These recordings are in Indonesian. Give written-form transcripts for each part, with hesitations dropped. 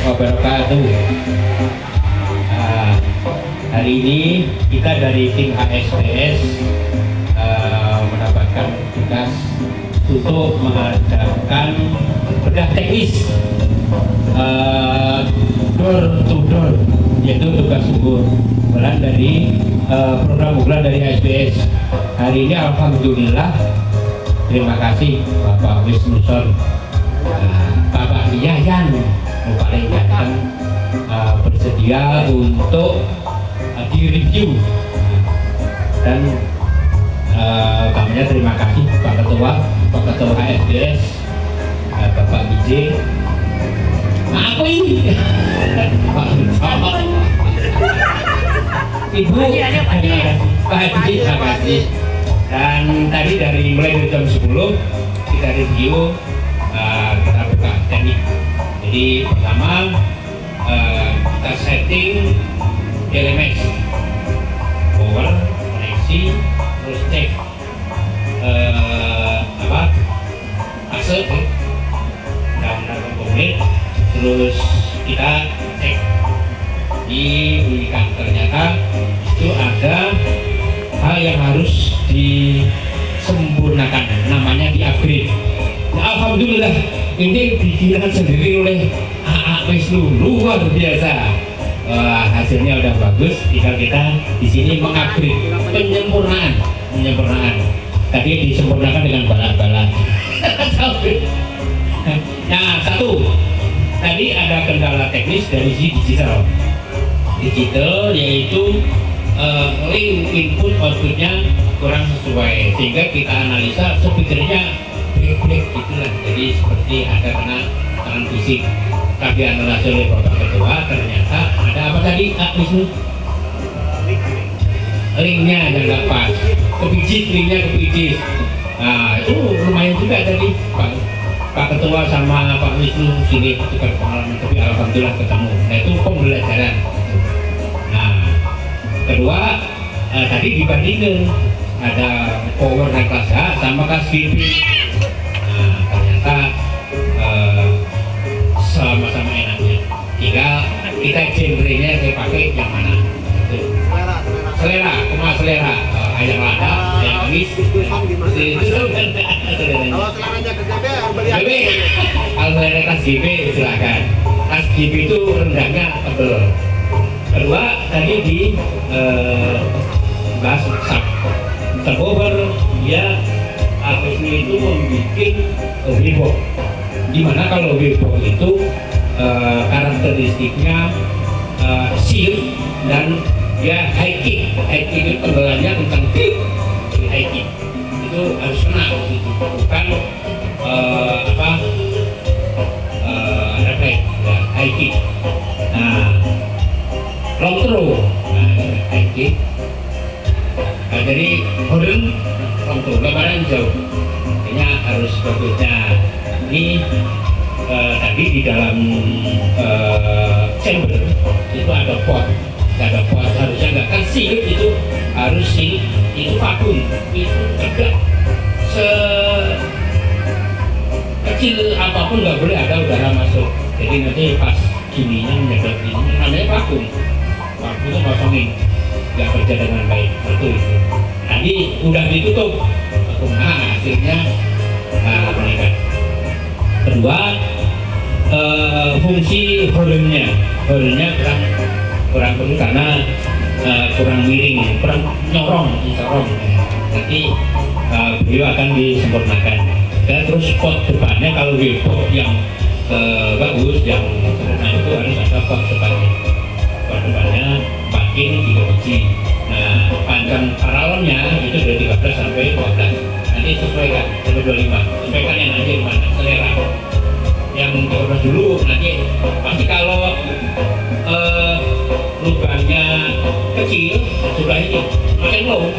wabarakatuh. Uh, Hari ini kita dari tim HSPS mendapatkan tugas untuk mengadakan bedah teknis door to door, yaitu tugas unggulan dari program unggulan dari HSPS. Hari ini alhamdulillah, terima kasih Bapak Wisnuson, Bapak Yayan, Bapak Ganteng bersedia untuk direview, dan kami terima kasih Pak Ketua HSPS, Bapak BJ, aku ini Pak Ibu, Pak BJ, terima kasih. Dan tadi mulai dari jam 10 kita review, kita buka teknik. Jadi pertama kita setting DLMS, power, koneksi, terus cek fase benar-benar komplit, terus kita cek diberikan, ternyata itu ada hal yang harus disempurnakan, namanya di-upgrade. Nah, alhamdulillah ini dikirimkan sendiri oleh AA Wisnu, luar biasa. Hasilnya udah bagus, tinggal kita di sini mengupgrade, penyempurnaan. Tadi disempurnakan dengan bala-bala. Nah, satu, tadi ada kendala teknis dari sisi digital, yaitu link input outputnya kurang sesuai, sehingga kita analisa speakernya break gitulah, jadi seperti ada kena tangan fisik. Tapi analisa oleh Bapak Ketua, ternyata ada apa tadi, Wisnu? Linknya yang nggak pas, linknya kepijit. Nah, itu lumayan juga tadi Pak Ketua sama Pak Wisnu sini tukar pengalaman, tapi alhamdulillah ketemu. Nah, itu pembelajaran. Nah, kedua, tadi dibandingkan ada power naik kelas A sama kelas B. Nah, ternyata sama-sama enaknya. Tinggal kita genrenya saya pakai yang mana? Itu. Selera, ayam lada, ayam manis. Kalau seleranya ke GB, beli. Kalau selera kelas GB silakan. Kelas GB itu rendangnya tebel. Kedua, tadi di bahas subwoofer, dia itu membuat wavebox. Dimana kalau wavebox itu karakteristiknya shield dan dia high kick itu tembalannya kencang, high kick itu harus kena gitu, bukan refleks, ya, high kick. Nah, long throw, high kick. Nah, jadi horn long throw, lebaran jauh, artinya harus bagusnya. Ini tadi di dalam chamber itu ada pot, harusnya nggak kan seal, itu harus seal, itu vakum, itu tegak, sekecil apapun nggak boleh ada udara masuk. Jadi nanti pas gininya menyedot ini namanya vakum itu kosongin, nggak kerja dengan baik, betul itu. Tadi udah ditutup, nah hasilnya meningkat. Kedua, fungsi hornnya kurang perlu karena kurang miring, kurang nyorong. Nanti beliau akan disempurnakan. Dan terus pot depannya kalau wavebox yang bagus, yang sempurna itu harus ada pot depannya. Pot depannya 4 in 3 biji. Nah, panjang paralelnya itu dari 13 sampai 12. Nanti sesuaikan sampai 25. Sesuaikan yang nanti mana selera. Yang 13 dulu, nanti pasti kalau lubangnya kecil sudah ini makin low,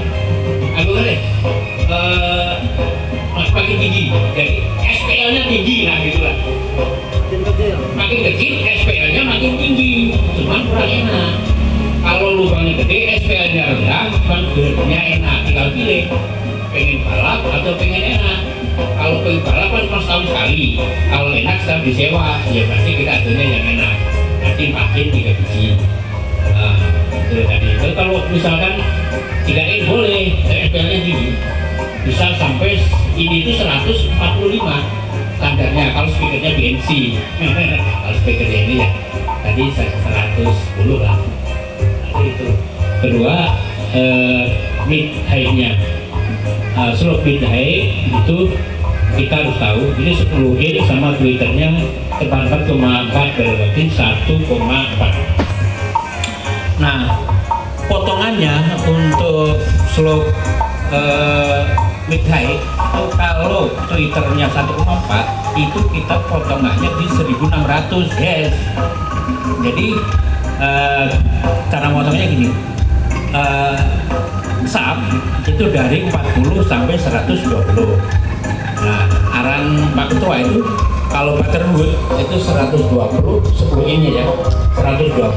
makin tinggi, jadi SPL-nya tinggi lah gitulah. Makin kecil SPL-nya makin tinggi, cuman kurang enak. Kalau lubangnya gede SPL-nya rendah, cuman geraknya enak. Tinggal pilih pengen balap atau pengen enak. Kalau pengen balap kan cuma setahun sekali, kalau enak sedang disewa, ya pasti kita adanya yang enak. pakai 3 biji. Nah, itu tadi. Kalau misalkan 3 boleh, MPL-nya tinggi, bisa sampai ini itu 145 standarnya. Kalau speakernya BNC, kalau speakernya ini ya tadi 110 lah. Nah, itu. Kedua, mid high-nya, slope mid high itu kita harus tahu ini 10 sama tweeternya terbang 4,4 berarti 1,4. Nah, potongannya untuk slope mid high itu kalau twitternya 1,4 itu kita potongannya di 1600 Hz. Jadi cara potongnya gini, sub itu dari 40 sampai 120. Nah, aran Pak Ketua itu kalau butterwood itu 120 10 ini ya, 120.